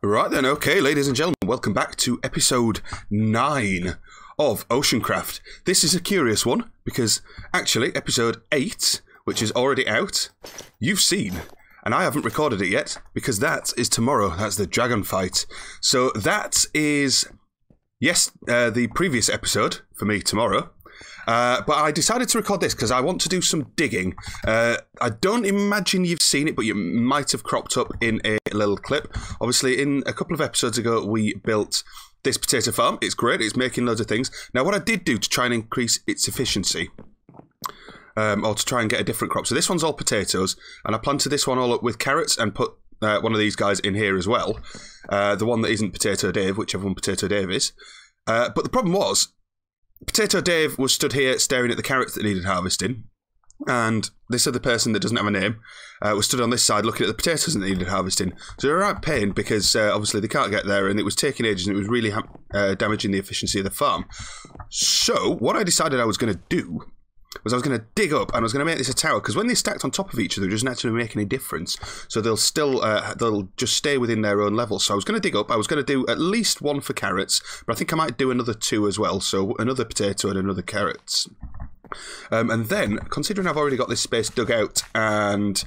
Right then, okay, ladies and gentlemen, welcome back to episode 9 of Oceancraft. This is a curious one, because actually, episode 8, which is already out, you've seen, and I haven't recorded it yet, because that is tomorrow. That's the dragon fight. So that is, yes, the previous episode for me tomorrow. But I decided to record this because I want to do some digging. I don't imagine you've seen it, but you might have cropped up in a little clip. Obviously, in a couple of episodes ago, we built this potato farm. It's great. It's making loads of things. Now, what I did do to try and increase its efficiency, or to try and get a different crop. So this one's all potatoes, and I planted this one all up with carrots and put one of these guys in here as well. The one that isn't Potato Dave, whichever one Potato Dave is. But the problem was, Potato Dave was stood here staring at the carrots that needed harvesting, and this other person that doesn't have a name was stood on this side looking at the potatoes that needed harvesting. So they were right pain because obviously they can't get there, and it was taking ages, and it was really damaging the efficiency of the farm. So what I decided I was going to do was I was going to dig up and I was going to make this a tower, because when they stacked on top of each other, it doesn't actually make any difference. So they'll still, they'll just stay within their own level. So I was going to dig up, I was going to do at least one for carrots, but I think I might do another 2 as well. So another potato and another carrots. And then, considering I've already got this space dug out and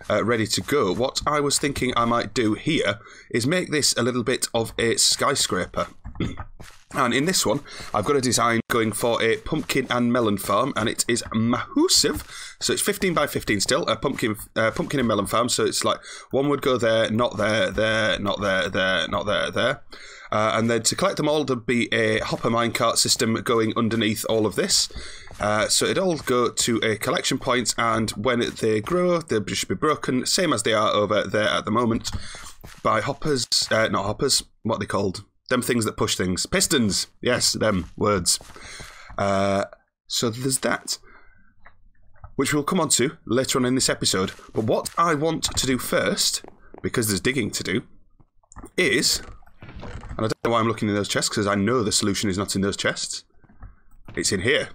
ready to go, what I was thinking I might do here is make this a little bit of a skyscraper. And in this one, I've got a design going for a pumpkin and melon farm, and it is massive. So it's 15 by 15 still, a pumpkin and melon farm. So it's like one would go there, not there, there, not there, there, not there, there. And then to collect them all, there'd be a hopper minecart system going underneath all of this. So it'd all go to a collection point, and when they grow, they'll just be broken, same as they are over there at the moment, by hoppers, not hoppers, what are they called? Them things that push things. Pistons! Yes, them words. So there's that, which we'll come on to later on in this episode. But what I want to do first, because there's digging to do, is, and I don't know why I'm looking in those chests, because I know the solution is not in those chests. It's in here.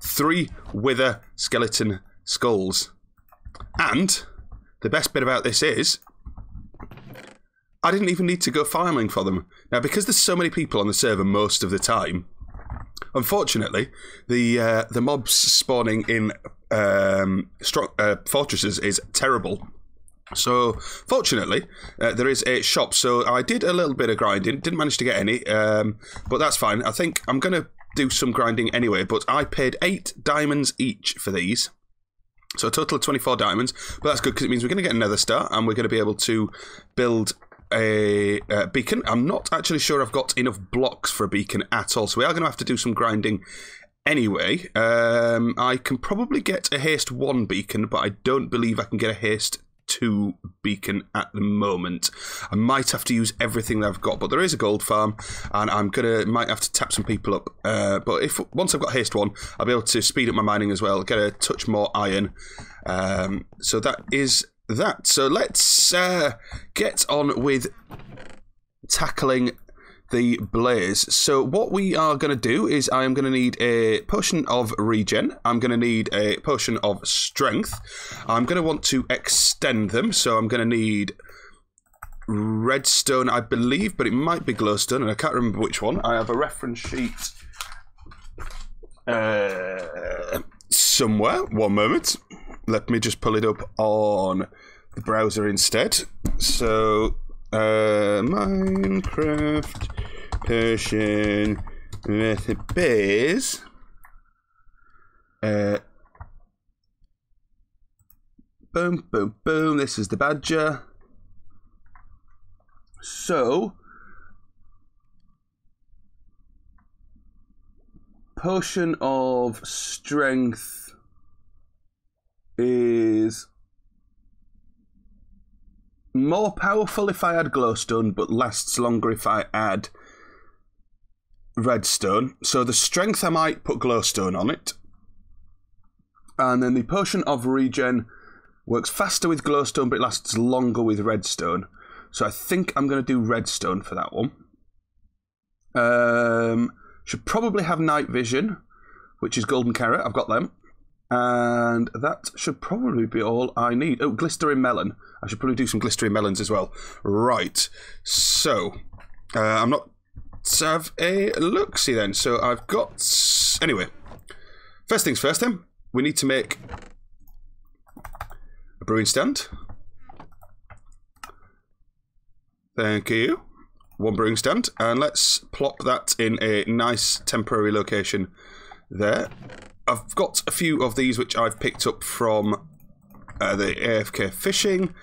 3 wither skeleton skulls. And the best bit about this is, I didn't even need to go farming for them. Now, because there's so many people on the server most of the time, unfortunately, the mobs spawning in fortresses is terrible. So, fortunately, there is a shop. So I did a little bit of grinding. Didn't manage to get any, but that's fine. I think I'm going to do some grinding anyway, but I paid 8 diamonds each for these. So a total of 24 diamonds. But that's good, because it means we're going to get another star, and we're going to be able to build a beacon. I'm not actually sure I've got enough blocks for a beacon at all, so we are going to have to do some grinding anyway. I can probably get a haste 1 beacon, but I don't believe I can get a haste 2 beacon at the moment. I might have to use everything that I've got, but there is a gold farm, and might have to tap some people up. But once I've got haste 1, I'll be able to speed up my mining as well, get a touch more iron. So that is that. So let's get on with tackling the blaze. So what we are going to do is I am going to need a potion of regen. I'm going to need a potion of strength. I'm going to want to extend them. So I'm going to need redstone, I believe, but it might be glowstone, and I can't remember which one. I have a reference sheet somewhere. One moment. Let me just pull it up on the browser instead. So, Minecraft potion with base. Boom, boom, boom. This is the badger. So, potion of strength is more powerful if I add glowstone, but lasts longer if I add redstone. So the strength, I might put glowstone on it. And then the potion of regen works faster with glowstone, but it lasts longer with redstone. So I think I'm going to do redstone for that one. Should probably have night vision, which is golden carrot. I've got them. And that should probably be all I need. Oh, glistering melon. I should probably do some glistering melons as well. Right. So, I'm not... Let's have a look-see then. So, I've got... Anyway. First things first then. We need to make a brewing stand. Thank you. One brewing stand. And let's plop that in a nice temporary location there. I've got a few of these which I've picked up from the AFK fishing.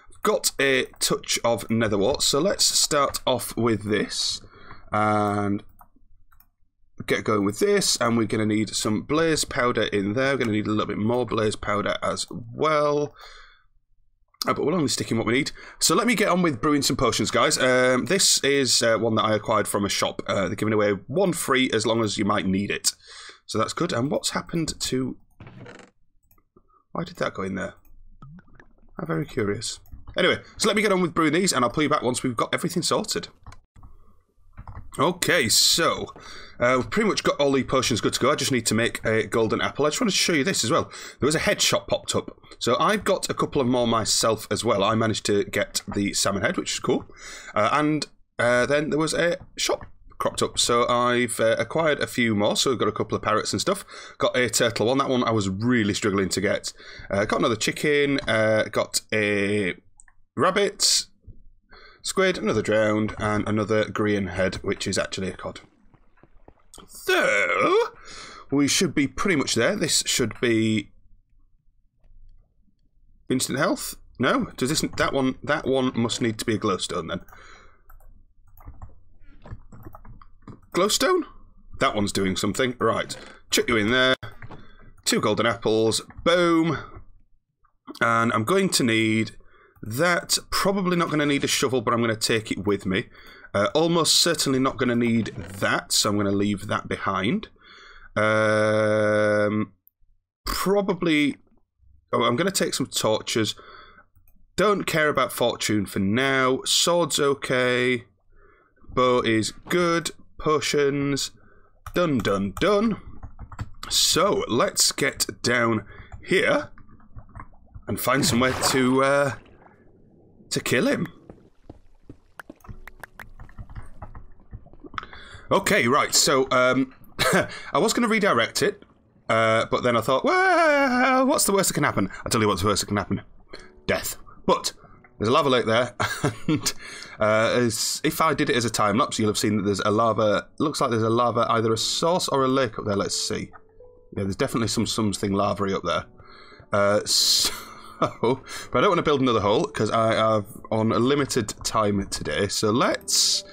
I've got a touch of netherwort, so let's start off with this and get going with this. And we're going to need some blaze powder in there. We're going to need a little bit more blaze powder as well. But we'll only stick in what we need. So let me get on with brewing some potions, guys. This is one that I acquired from a shop. They're giving away one free as long as you might need it. So that's good. And what's happened to... Why did that go in there? I'm very curious. Anyway, so let me get on with brewing these, and I'll pull you back once we've got everything sorted. Okay, so we've pretty much got all the potions good to go. I just need to make a golden apple. I just want to show you this as well. There was a head shop popped up. So I've got a couple of more myself as well. I managed to get the salmon head, which is cool. And then there was a shop cropped up, so I've acquired a few more. So we've got a couple of parrots and stuff. Got a turtle one. That one I was really struggling to get. Got another chicken. Got a rabbit, squid, another drowned, and another green head, which is actually a cod. So we should be pretty much there. This should be instant health. No, does this that one must need to be a glowstone then. Glowstone? That one's doing something. Right. Chuck you in there. 2 golden apples. Boom. And I'm going to need that. Probably not going to need a shovel, but I'm going to take it with me. Almost certainly not going to need that, so I'm going to leave that behind. Probably... Oh, I'm going to take some torches. Don't care about fortune for now. Sword's okay. Bow is good. Potions, done, done, done. So let's get down here and find somewhere to kill him. Okay, right. So I was going to redirect it, but then I thought, well, what's the worst that can happen? I'll tell you what's the worst that can happen: death. But there's a lava lake there, and if I did it as a time lapse, you'll have seen that there's a lava. Looks like there's a lava, either a source or a lake up there. Let's see. Yeah, there's definitely something lavary up there. So, but I don't want to build another hole because I have on a limited time today. So let's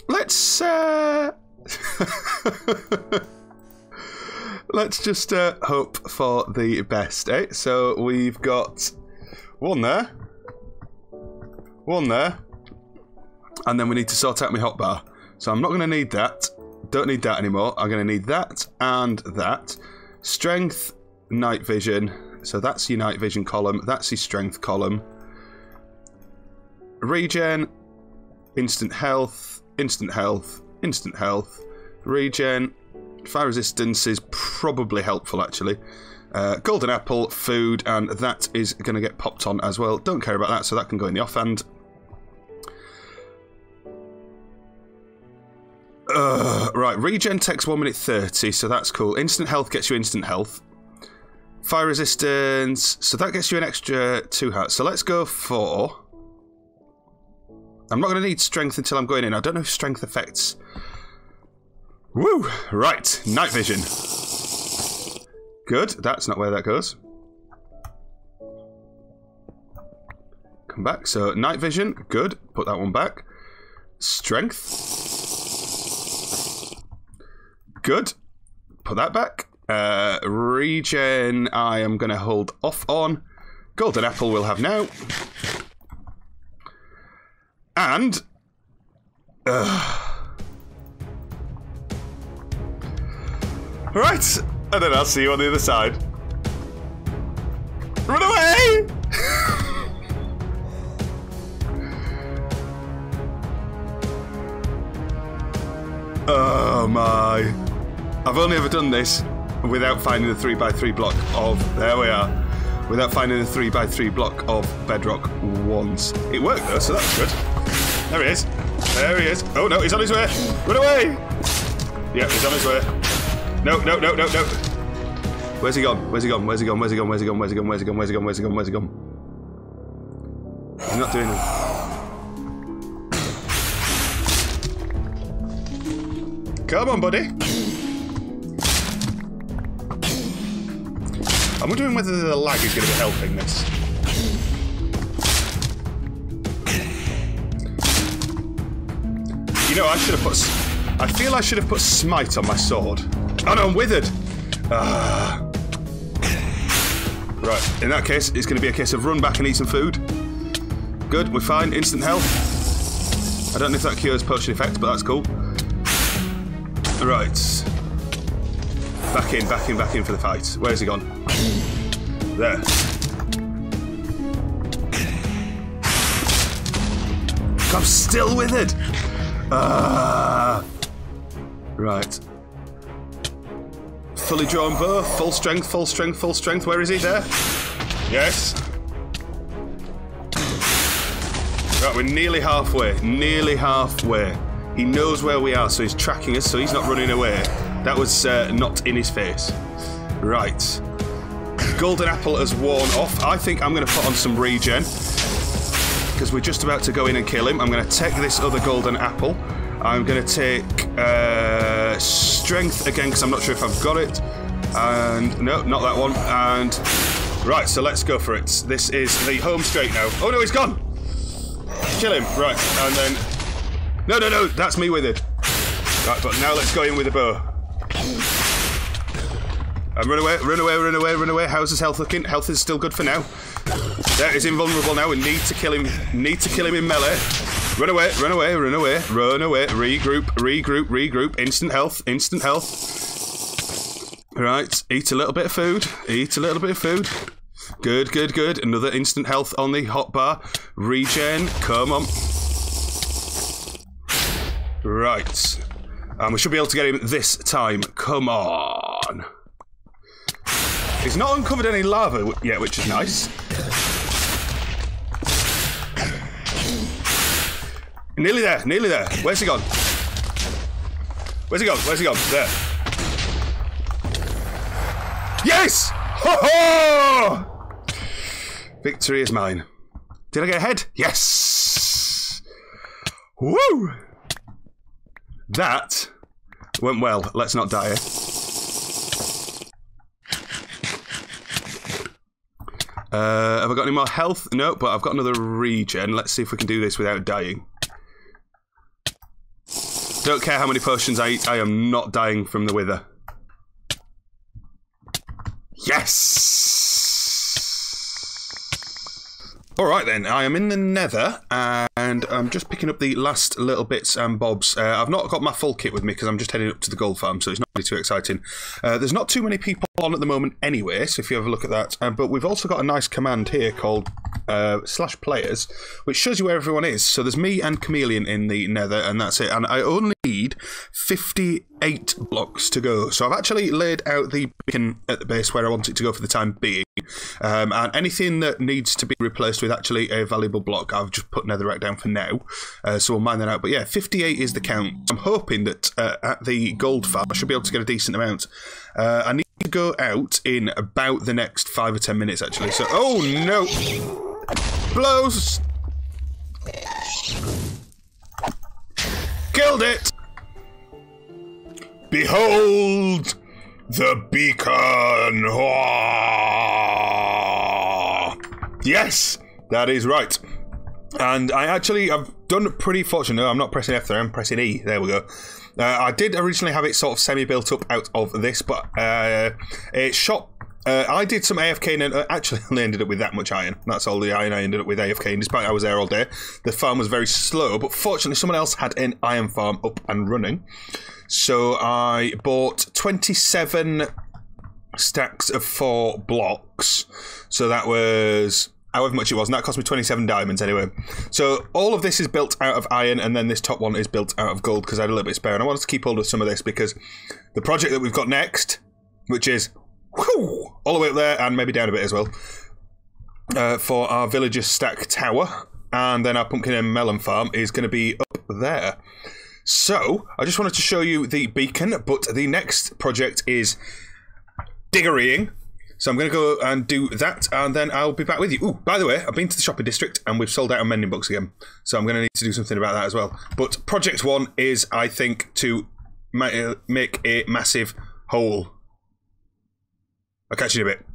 let's just hope for the best, eh? So we've got one there, and then we need to sort out my hotbar. So I'm not going to need that. Don't need that anymore. I'm going to need that and that. Strength, night vision. So that's your night vision column. That's your strength column. Regen, instant health, instant health, instant health. Regen. Fire resistance is probably helpful, actually. Golden apple, food, and that is going to get popped on as well. Don't care about that, so that can go in the offhand. Right, regen takes 1 minute 30, so that's cool. Instant health gets you instant health. Fire resistance, so that gets you an extra 2 hearts. So let's go for... I'm not going to need strength until I'm going in. I don't know if strength affects... Woo! Right, night vision. Good, that's not where that goes. Come back, so night vision, good. Put that one back. Strength. Good. Put that back. Regen, I am going to hold off on. Golden apple we'll have now. And... Right, and then I'll see you on the other side. Run away! Oh my. I've only ever done this without finding the 3x3 block of... There we are. Without finding the 3x3 block of bedrock once. It worked though, so that's good. There he is. There he is. Oh no, he's on his way. Run away! Yeah, he's on his way. No, no, no, no, no. Where's he gone? Where's he gone? Where's he gone? Where's he gone? Where's he gone? Where's he gone? Where's he gone? Where's he gone? Where's he gone? Where's he gone? He's not doing it. Come on, buddy. I'm wondering whether the lag is going to be helping this. You know, I should have put... I feel I should have put smite on my sword. Oh no, I'm withered! Right, in that case, it's going to be a case of run back and eat some food. Good, we're fine. Instant health. I don't know if that cures potion effect, but that's cool. Right. Back in, back in, back in for the fight. Where's he gone? There. I'm still withered! Right. Fully drawn bow, full strength, full strength, full strength. Where is he? There? Yes. Right, we're nearly halfway. Nearly halfway. He knows where we are, so he's tracking us, so he's not running away. That was not in his face. Right. Golden apple has worn off. I think I'm going to put on some regen, because we're just about to go in and kill him. I'm going to take this other golden apple. I'm going to take strength again, because I'm not sure if I've got it. And no, not that one. And right, so let's go for it. This is the home straight now. Oh no, he's gone! Kill him. Right, and then... No, no, no, that's me with it. Right, but now let's go in with a bow. And run away, run away, run away, run away. How's his health looking? Health is still good for now. There, he's invulnerable now. We need to kill him. Need to kill him in melee. Run away, run away, run away, run away. Regroup, regroup, regroup. Instant health, instant health. Right, eat a little bit of food. Eat a little bit of food. Good, good, good. Another instant health on the hotbar. Regen, come on. Right. And we should be able to get him this time. Come on. He's not uncovered any lava yet, which is nice. Nearly there, nearly there. Where's he gone? Where's he gone? Where's he gone? There. Yes! Ho ho! Victory is mine. Did I get ahead? Yes! Woo! That went well. Let's not die. Have I got any more health? No, but I've got another regen. Let's see if we can do this without dying. Don't care how many potions I eat, I am not dying from the wither. Yes! Alright then, I am in the nether, and I'm just picking up the last little bits and bobs. I've not got my full kit with me because I'm just heading up to the gold farm, so it's not really too exciting. There's not too many people on at the moment anyway, so if you have a look at that. But we've also got a nice command here called /players, which shows you where everyone is. So there's me and Chameleon in the nether, and that's it. And I only need 58 blocks to go. So I've actually laid out the beacon at the base where I want it to go for the time being. And anything that needs to be replaced with actually a valuable block, I've just put netherrack down for now. So we'll mine that out. But yeah, 58 is the count. I'm hoping that at the gold farm, I should be able to get a decent amount. I need to go out in about the next 5 or 10 minutes, actually. So, oh no! Blows! Killed it! Behold the beacon! Yes! That is right. And I've done pretty fortunate. No, I'm not pressing F there, I'm pressing E. There we go. I did originally have it sort of semi-built up out of this, but it shot... I did some AFK and actually only ended up with that much iron. That's all the iron I ended up with AFK, despite I was there all day. The farm was very slow, but fortunately someone else had an iron farm up and running. So I bought 27 stacks of 4 blocks. So that was... however much it was, and that cost me 27 diamonds anyway. So all of this is built out of iron, and then this top one is built out of gold because I had a little bit spare, and I wanted to keep hold of some of this because the project that we've got next, which is whew, all the way up there and maybe down a bit as well, for our villager stack tower. And then our pumpkin and melon farm is going to be up there. So, I just wanted to show you the beacon, but the next project is diggerying. So I'm going to go and do that, and then I'll be back with you. Ooh, by the way, I've been to the shopping district, and we've sold out on mending books again. So I'm going to need to do something about that as well. But project 1 is, I think, to make a massive hole. I'll catch you in a bit.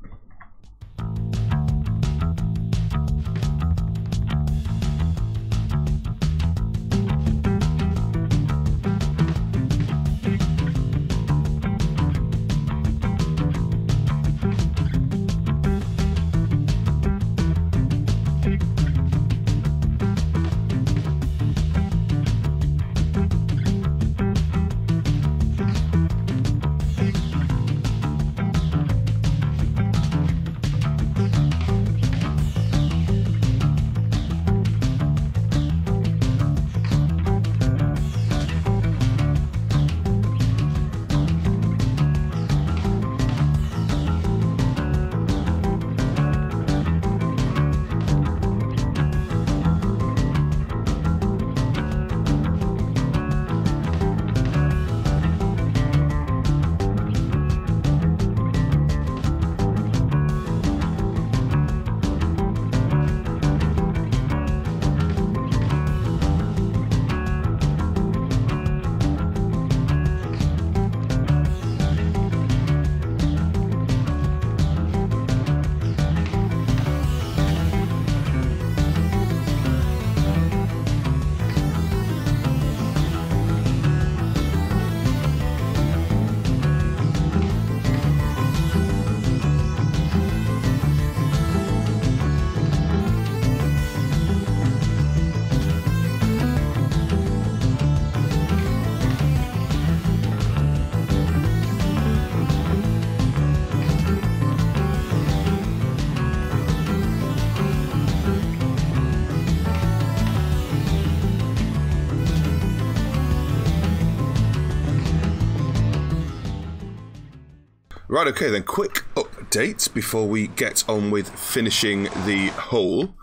Right, okay then, quick update before we get on with finishing the hole.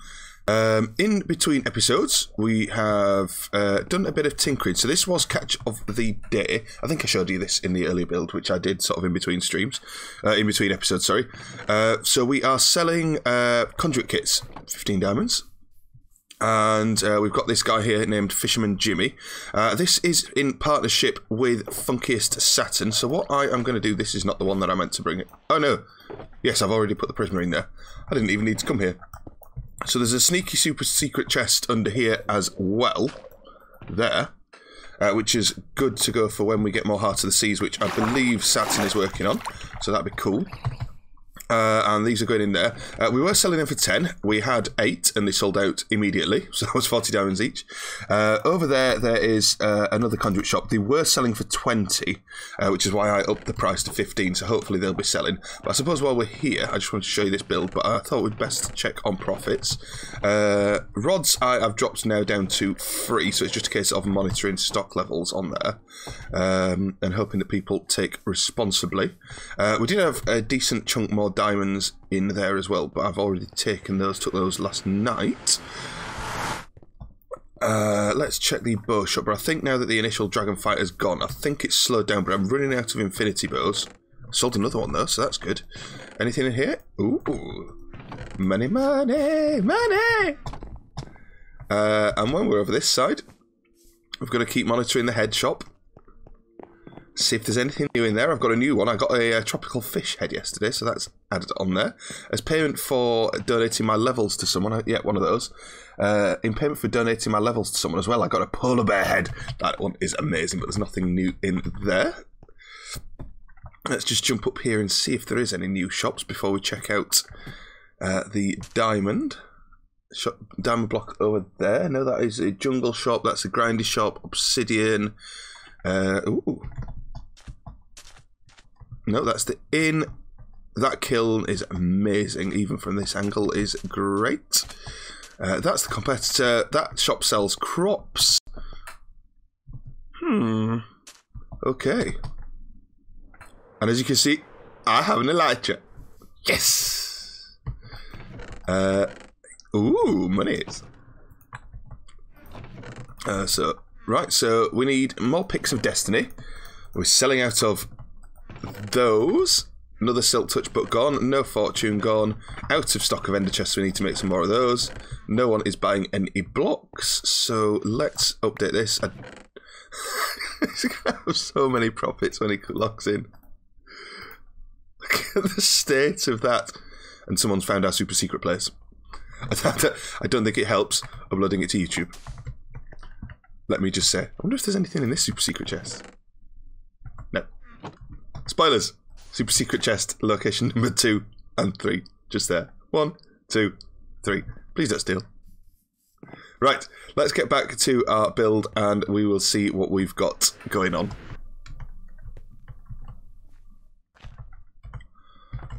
In between episodes, we have done a bit of tinkering. So this was catch of the day. I think I showed you this in the earlier build, which I did sort of in between streams, in between episodes, sorry. So we are selling conduit kits, 15 diamonds. And we've got this guy here named Fisherman Jimmy. This is in partnership with Funkiest Saturn. So what I am going to do, this is not the one that I meant to bring it. Oh no, yes, I've already put the prisoner in there. I didn't even need to come here. So there's a sneaky super secret chest under here as well, there, which is good to go for when we get more Heart of the Seas, which I believe Saturn is working on. So that'd be cool. And these are going in there. We were selling them for 10. We had 8 and they sold out immediately. So that was 40 diamonds each. Over there, there is another conduit shop. They were selling for 20, which is why I upped the price to 15. So hopefully they'll be selling. But I suppose while we're here, I just wanted to show you this build. But I thought we'd best check on profits. Rods I've dropped now down to 3. So it's just a case of monitoring stock levels on there. And hoping that people take responsibly. We did have a decent chunk more diamonds in there as well, but I've already taken those, took those last night. Let's check the bow shop, but I think now that the initial dragon fight has gone, I think it's slowed down, but I'm running out of infinity bows. Sold another one though, so that's good. Anything in here? Ooh, money, money, money! And when we're over this side, we've got to keep monitoring the head shop. See if there's anything new in there. I've got a new one. I got a tropical fish head yesterday, so that's added on there. As payment for donating my levels to someone, yeah, one of those. In payment for donating my levels to someone as well, I got a polar bear head. That one is amazing, but there's nothing new in there. Let's just jump up here and see if there is any new shops before we check out the diamond shop. Diamond block over there. No, that is a jungle shop. That's a grindy shop. Obsidian. Ooh. No, that's the inn. That kiln is amazing, even from this angle is great. That's the competitor. That shop sells crops. Okay. And as you can see, I have an elytra. Yes! Ooh, monies. So we need more picks of destiny. We're selling out of those. Another silk touch book gone. No fortune gone. Out of stock of ender chests. We need to make some more of those. No one is buying any blocks. So let's update this. He's going to have so many profits when he logs in. Look at the state of that. And someone's found our super secret place. I don't think it helps uploading it to YouTube. Let me just say. I wonder if there's anything in this super secret chest. No. Spoilers. Super secret chest, location number 2 and 3. Just there. 1, 2, 3. Please don't steal. Right, let's get back to our build and we will see what we've got going on.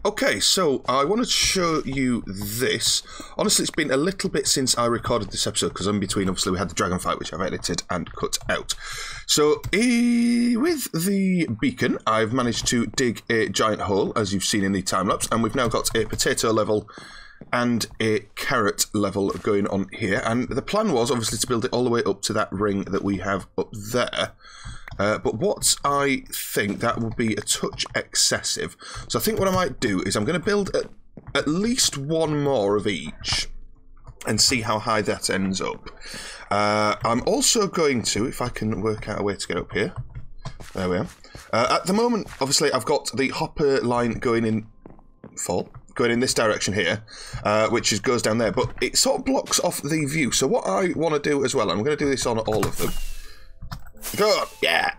Okay, so I wanted to show you this. Honestly, it's been a little bit since I recorded this episode because in between, obviously, we had the dragon fight, which I've edited and cut out. So, with the beacon, I've managed to dig a giant hole, as you've seen in the time-lapse, and we've now got a potato level and a carrot level going on here. And the plan was, obviously, to build it all the way up to that ring that we have up there. But what I think that would be a touch excessive. So I think what I might do is I'm going to build at least one more of each and see how high that ends up. I'm also going to, if I can work out a way to get up here. There we are. At the moment, obviously, I've got the hopper line going in going in this direction here, which goes down there, but it sort of blocks off the view. So what I want to do as well, I'm going to do this on all of them. Good, yeah.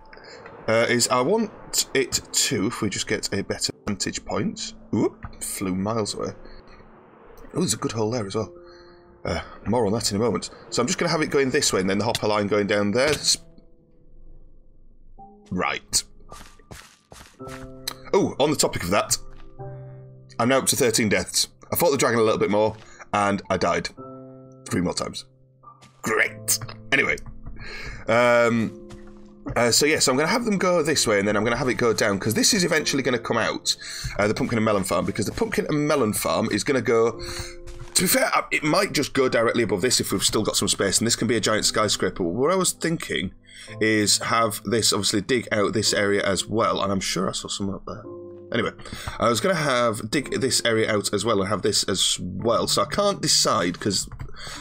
Is I want it to, if we just get a better vantage point. Ooh, flew miles away. Oh, there's a good hole there as well. More on that in a moment. So I'm just going to have it going this way, and then the hopper line going down there. Right. Oh, on the topic of that, I'm now up to 13 deaths. I fought the dragon a little bit more, and I died 3 more times. Great. Anyway. So yeah, so I'm going to have them go this way, and then I'm going to have it go down, because this is eventually going to come out, the pumpkin and melon farm, because the pumpkin and melon farm is going to go... To be fair, it might just go directly above this if we've still got some space, and this can be a giant skyscraper. What I was thinking is have this, obviously, dig out this area as well, and I'm sure I saw some up there. Anyway, I was going to dig this area out as well and have this as well, so I can't decide because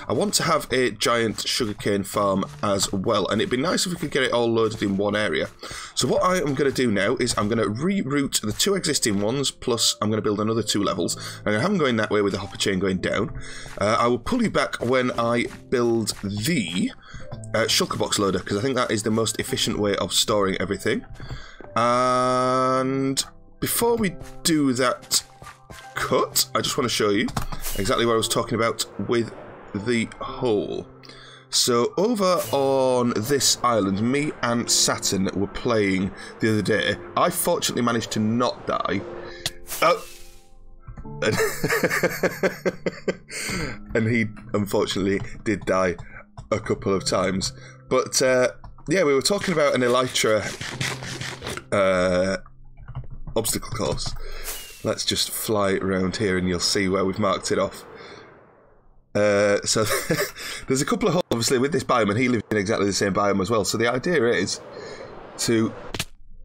I want to have a giant sugarcane farm as well, and it'd be nice if we could get it all loaded in one area. So what I am going to do now is I'm going to reroute the 2 existing ones, plus I'm going to build another 2 levels. I'm going to have them going that way with the hopper chain going down. I will pull you back when I build the shulker box loader, because I think that is the most efficient way of storing everything. And before we do that cut, I just want to show you exactly what I was talking about with the hole. So over on this island, me and Saturn were playing the other day. I fortunately managed to not die. Oh! And he unfortunately did die a couple of times. But yeah, we were talking about an elytra obstacle course. Let's just fly around here and you'll see where we've marked it off. So there's a couple of holes, obviously, with this biome, and he lives in exactly the same biome as well. So the idea is to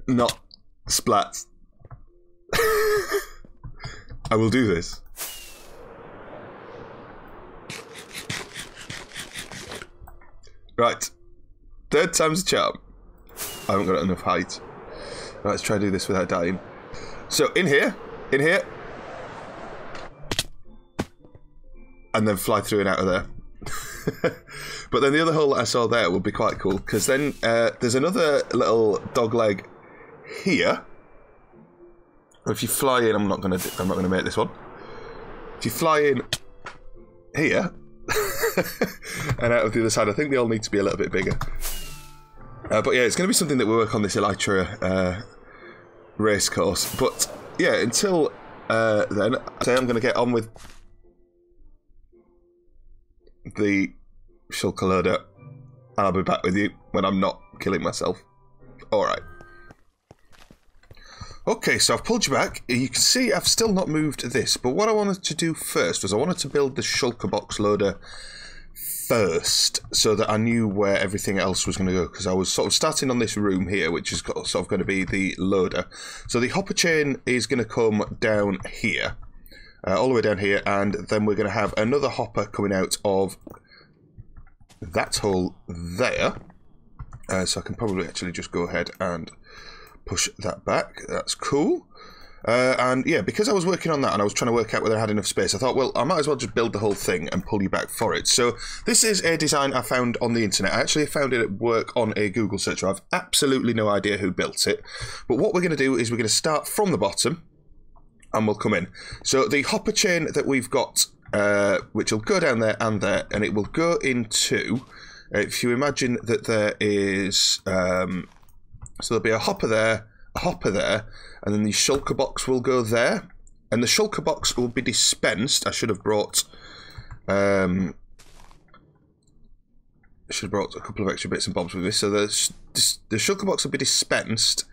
not splat. I will do this. Right. 3rd time's the charm. I haven't got enough height. Right, let's try to do this without dying. So, in here, and then fly through and out of there. But then the other hole that I saw there would be quite cool, because then there's another little dog leg here. If you fly in, I'm not gonna make this one. If you fly in here and out of the other side, I think they all need to be a little bit bigger. But yeah, it's going to be something that we work on this elytra race course. But yeah, until then, I'm going to get on with the shulker loader, and I'll be back with you when I'm not killing myself. Alright. Okay, so I've pulled you back. You can see I've still not moved this, but what I wanted to do first was I wanted to build the shulker box loader first, so that I knew where everything else was going to go, because I was sort of starting on this room here, which is sort of going to be the loader. So the hopper chain is going to come down here, all the way down here, and then we're going to have another hopper coming out of that hole there. So I can probably actually just go ahead and push that back. That's cool. And yeah, because I was working on that and I was trying to work out whether I had enough space, I thought, well, I might as well just build the whole thing and pull you back for it. So this is a design I found on the internet. I actually found it at work on a Google search. I've absolutely no idea who built it. But what we're going to do is we're going to start from the bottom and we'll come in. So the hopper chain that we've got, which will go down there, and it will go into, if you imagine that there is, so there'll be a hopper there, and then the shulker box will go there, and the shulker box will be dispensed. I should have brought a couple of extra bits and bobs with this. So the shulker box will be dispensed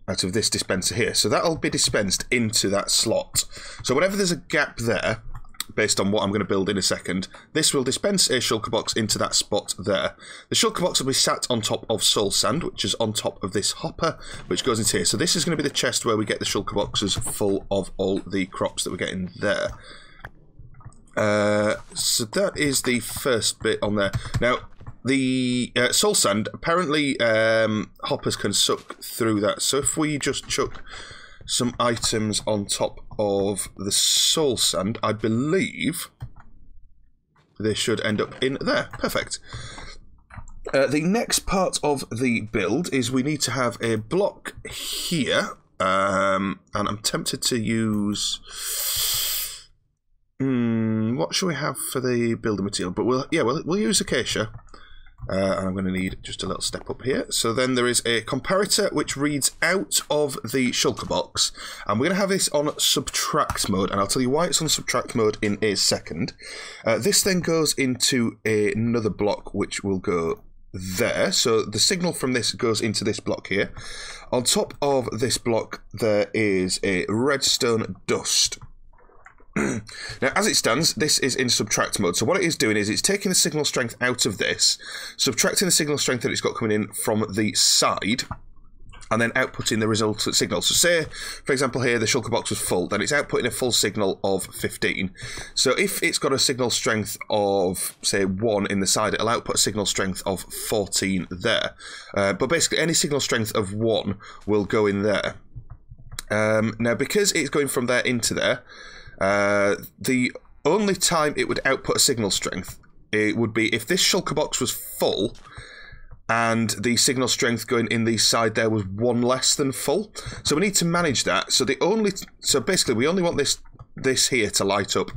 out of this dispenser here. So that'll be dispensed into that slot. So whenever there's a gap there, based on what I'm going to build in a second, this will dispense a shulker box into that spot there. The shulker box will be sat on top of soul sand, which is on top of this hopper, which goes into here. So this is going to be the chest where we get the shulker boxes full of all the crops that we're getting there. So that is the first bit on there. Now, the soul sand, apparently hoppers can suck through that. So if we just chuck some items on top of the soul sand, I believe they should end up in there. Perfect. The next part of the build is we need to have a block here, and I'm tempted to use what should we have for the building material, but we'll use acacia. And I'm going to need just a little step up here. So then there is a comparator which reads out of the shulker box, and we're going to have this on subtract mode, and I'll tell you why it's on subtract mode in a second. This then goes into another block which will go there. So the signal from this goes into this block here. On top of this block there is a redstone dust. Now, as it stands, this is in subtract mode. So what it is doing is it's taking the signal strength out of this, subtracting the signal strength that it's got coming in from the side, and then outputting the resultant signal. So say, for example, here the shulker box was full, then it's outputting a full signal of 15. So if it's got a signal strength of, say, 1 in the side, it'll output a signal strength of 14 there. But basically, any signal strength of 1 will go in there. Now, because it's going from there into there, the only time it would output a signal strength, it would be if this shulker box was full and the signal strength going in the side there was 1 less than full. So we need to manage that. So basically we only want this here to light up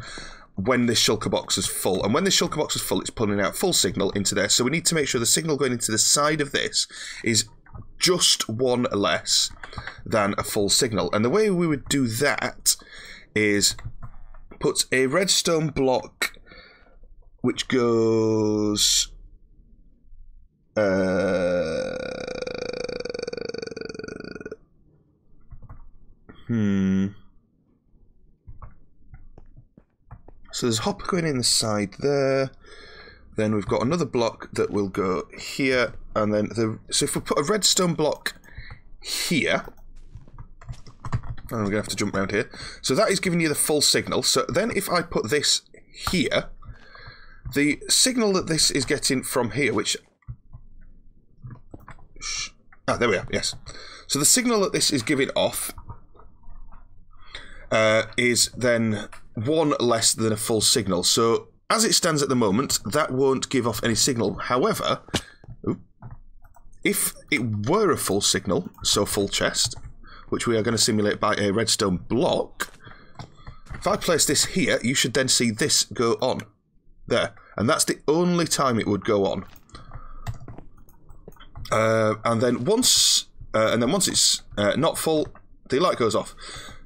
when this shulker box is full. And when this shulker box is full, it's pulling out full signal into there. So we need to make sure the signal going into the side of this is just 1 less than a full signal. And the way we would do that is put a redstone block which goes so there's a hopper going in the side there, then we've got another block that will go here, and then so if we put a redstone block here, and we're going to have to jump around here. So that is giving you the full signal. So then if I put this here, the signal that this is getting from here, which... there we are, yes. So the signal that this is giving off is then 1 less than a full signal. So as it stands at the moment, that won't give off any signal. However, if it were a full signal, so full chest, which we are going to simulate by a redstone block, if I place this here, you should then see this go on there, and that's the only time it would go on. And then once it's not full, the light goes off.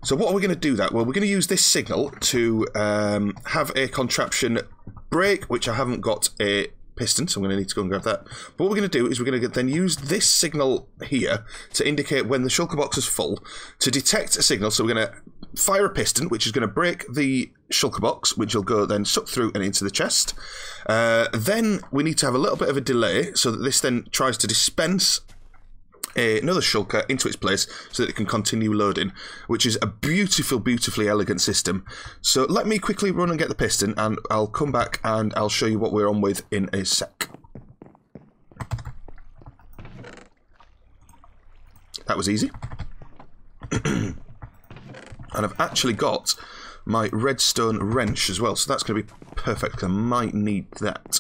So what are we going to do that? Well, we're going to use this signal to have a contraption break, which I haven't got a piston, so I'm going to need to go and grab that. But what we're going to do is we're going to then use this signal here to indicate when the shulker box is full, to detect a signal. So we're going to fire a piston, which is going to break the shulker box, which will go then suck through and into the chest. Then we need to have a little bit of a delay, so that this then tries to dispense another shulker into its place so that it can continue loading, which is a beautifully elegant system. So let me quickly run and get the piston, and I'll come back and I'll show you what we're on with in a sec. That was easy. And I've actually got my redstone wrench as well, so that's going to be perfect, because I might need that.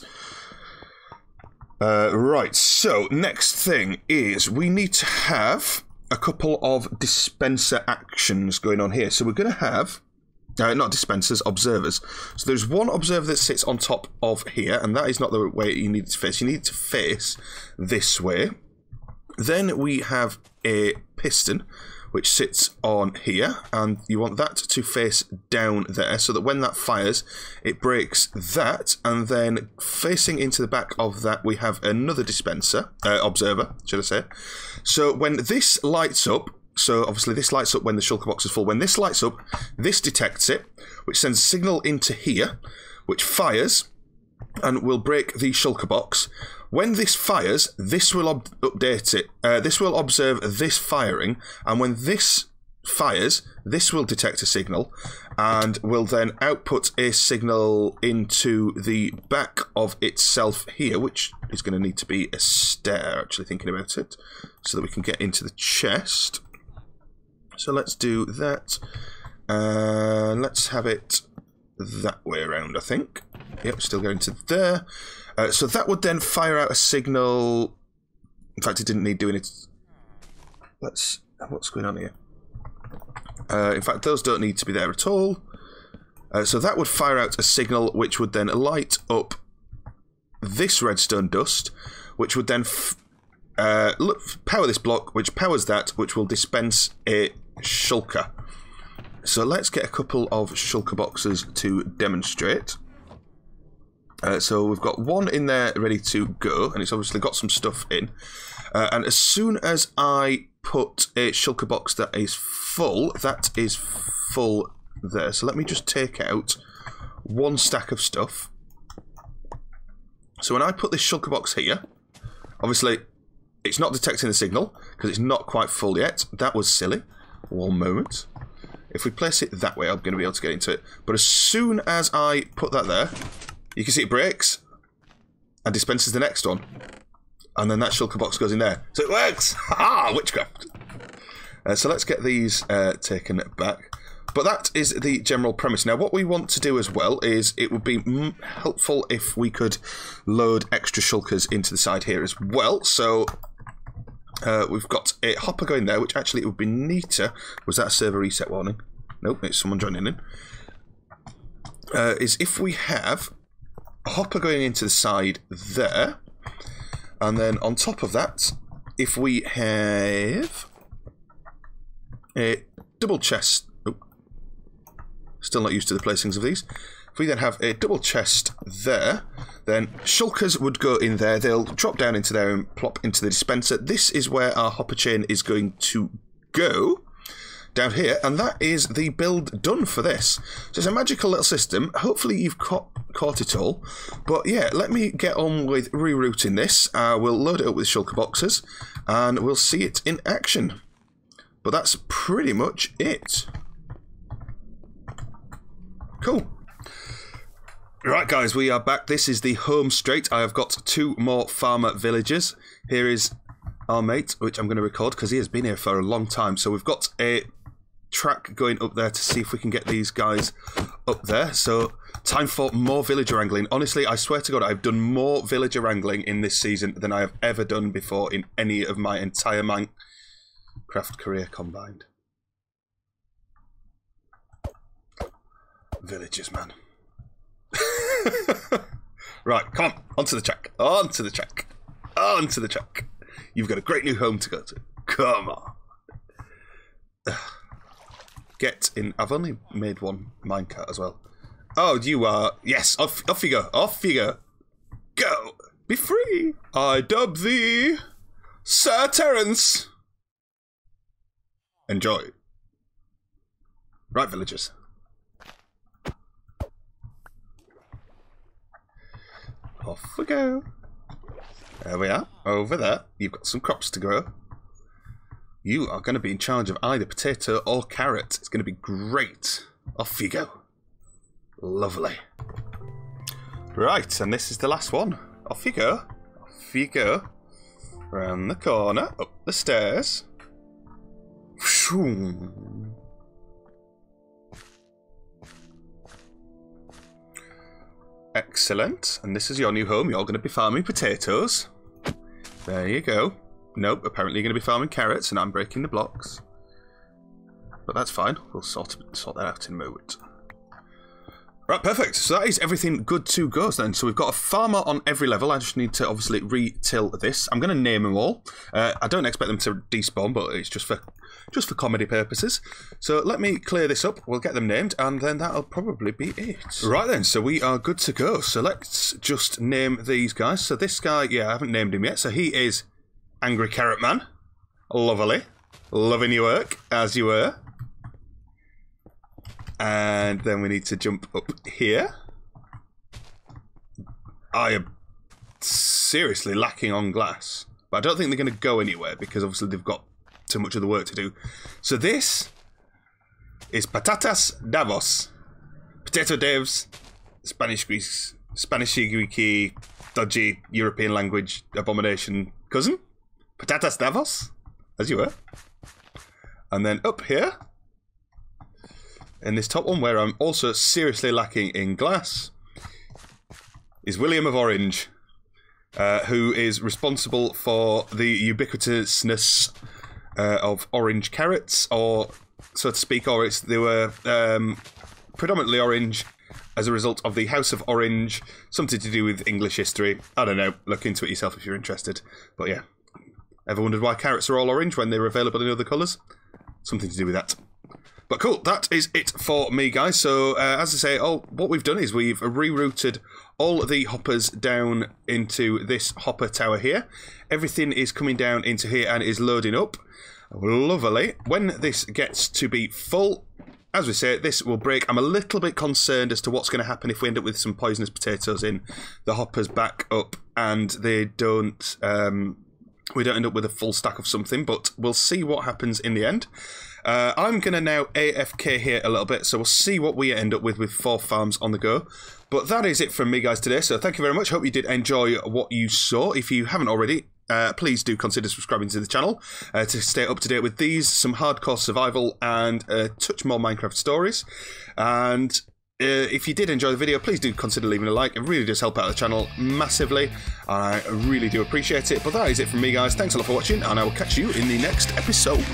Right, so next thing is we need to have a couple of dispenser actions going on here. So we're going to have, not dispensers, observers. So there's one observer that sits on top of here, and that is not the way you need it to face. You need it to face this way. Then we have a piston, which sits on here, and you want that to face down there, so that when that fires, it breaks that, and then facing into the back of that, we have another dispenser, observer, should I say. So when this lights up, so obviously this lights up when the shulker box is full, when this lights up, this detects it, which sends a signal into here, which fires, and will break the shulker box. When this fires, this will update it. This will observe this firing, and when this fires, this will detect a signal, and will then output a signal into the back of itself here, which is going to need to be a stair, actually thinking about it, so that we can get into the chest. So let's do that. Let's have it that way around, I think. Yep, still going to there. So that would then fire out a signal. In fact, it didn't need doing it. What's going on here? In fact, those don't need to be there at all. So that would fire out a signal, which would then light up this redstone dust, which would then power this block, which powers that, which will dispense a shulker. So let's get a couple of shulker boxes to demonstrate. So we've got one in there ready to go, and it's obviously got some stuff in. And as soon as I put a shulker box that is full there. So let me just take out one stack of stuff. So when I put this shulker box here, obviously it's not detecting the signal because it's not quite full yet. That was silly. One moment. If we place it that way, I'm going to be able to get into it. But as soon as I put that there, you can see it breaks and dispenses the next one. And then that shulker box goes in there. So it works! Ha! Witchcraft! So let's get these taken back. But that is the general premise. Now, what we want to do as well is it would be helpful if we could load extra shulkers into the side here as well. So we've got a hopper going there, which actually it would be neater. Was that a server reset warning? Nope, it's someone joining in. Is if we have a hopper going into the side there, and then on top of that, if we have a double chest. Oh, still not used to the placings of these. If we then have a double chest there, then shulkers would go in there. They'll drop down into there and plop into the dispenser. This is where our hopper chain is going to go. Down here, and that is the build done for this. So it's a magical little system. Hopefully you've caught it all. But yeah, let me get on with rerouting this. We'll load it up with shulker boxes, and we'll see it in action. But that's pretty much it. Cool. Right, guys, we are back. This is the home straight. I have got 2 more farmer villagers. Here is our mate, which I'm going to record because he has been here for a long time. So we've got a track going up there to see if we can get these guys up there. So time for more villager wrangling. Honestly, I swear to God, I've done more villager wrangling in this season than I have ever done before in any of my entire Minecraft career combined. Villagers, man. Right, come on, onto the track, onto the track, onto the track. You've got a great new home to go to. Come on. Get in. I've only made one minecart as well. Oh, you are. Yes, off you go. Off you go. Go. Be free. I dub thee Sir Terence. Enjoy. Right, villagers. Off we go. There we are. Over there. You've got some crops to grow. You are going to be in charge of either potato or carrot. It's going to be great. Off you go. Lovely. Right, and this is the last one. Off you go. Off you go. Round the corner. Up the stairs. Excellent. And this is your new home. You're going to be farming potatoes. There you go. Nope, apparently you're going to be farming carrots, and I'm breaking the blocks. But that's fine. We'll sort that out in a moment. Right, perfect. So that is everything good to go then. So we've got a farmer on every level. I just need to obviously re-till this. I'm going to name them all. I don't expect them to despawn, but it's just for comedy purposes. So let me clear this up. We'll get them named, and then that'll probably be it. Right then, so we are good to go. So let's just name these guys. So this guy, yeah, I haven't named him yet. So he is Angry Carrot Man. Lovely. Loving your work, as you were. And then we need to jump up here. I am seriously lacking on glass. But I don't think they're going to go anywhere because obviously they've got too much of the work to do. So this is Patatas Davos. Potato Devs, Spanish Greek, dodgy European language abomination cousin. Patatas Davos, as you were. And then up here, in this top one, where I'm also seriously lacking in glass, is William of Orange, who is responsible for the ubiquitousness of orange carrots, or so to speak, or they were predominantly orange as a result of the House of Orange, something to do with English history. I don't know, look into it yourself if you're interested. But yeah, ever wondered why carrots are all orange when they're available in other colours? Something to do with that. But cool, that is it for me, guys. So, as I say, what we've done is we've rerouted all the hoppers down into this hopper tower here. Everything is coming down into here and is loading up. Lovely. When this gets to be full, as we say, this will break. I'm a little bit concerned as to what's going to happen if we end up with some poisonous potatoes in the hoppers back up and they don't... we don't end up with a full stack of something, but we'll see what happens in the end. I'm going to now AFK here a little bit, so we'll see what we end up with 4 farms on the go. But that is it from me, guys, today. So thank you very much. Hope you did enjoy what you saw. If you haven't already, please do consider subscribing to the channel to stay up to date with these, some hardcore survival, and a touch more Minecraft stories. And if you did enjoy the video, please do consider leaving a like. It really does help out the channel massively. I really do appreciate it. But that is it from me, guys. Thanks a lot for watching, and I will catch you in the next episode.